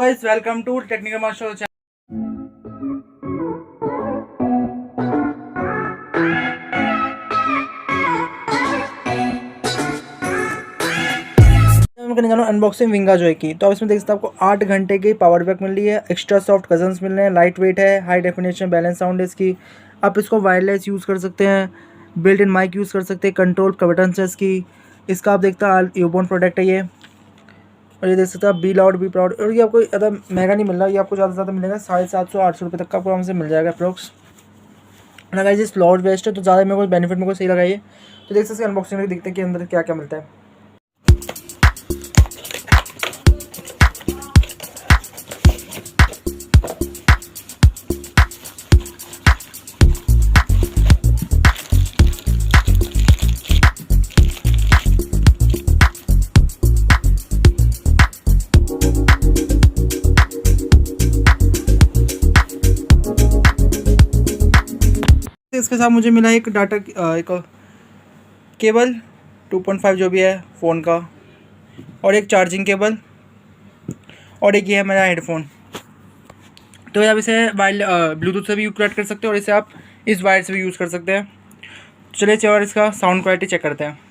Guys welcome to technical master channel. मैं करने जा रहा हूँ अनबॉक्सिंग विंगाजॉय की। तो अब इसमें देख सकते हैं आपको 8 घंटे की पावर बैक मिल रही है, एक्स्ट्रा सॉफ्ट कजन्स मिल रहे हैं, लाइट वेट है, हाई डेफिनेशन बैलेंस साउंड है इसकी। आप इसको वायरलेस यूज़ कर सकते हैं, बिल्ट इन माइक यूज़ कर सकते हैं, कंट्रोल का बटन है इसकी। इसका आप देखते हैं यूबॉन प्रोडक्ट है ये। और ये देख सकते हैं आप बी लाउड बी प्राउड। और ये आपको ज़्यादा महंगा नहीं मिल रहा, ये आपको ज़्यादा से ज़्यादा मिलेगा 750-800 रुपये तक का आपको हमसे मिल जाएगा अप्रोक्स। ना गाइस, इस फ्लॉर वेस्ट है तो ज़्यादा मेरे को बेनिफिट मेरे को सही लगा ये। तो देख सकते हैं अनबॉक्सिंग में देखते हैं कि अंदर क्या क्या मिलता है। इसके साथ मुझे मिला एक डाटा एक केबल 2.5 जो भी है फ़ोन का, और एक चार्जिंग केबल, और एक ये है मेरा हेडफोन। तो आप इसे वायर ब्लूटूथ से भी कनेक्ट कर सकते हो और इसे आप इस वायर से भी यूज़ कर सकते हैं। चलिए और इसका साउंड क्वालिटी चेक करते हैं।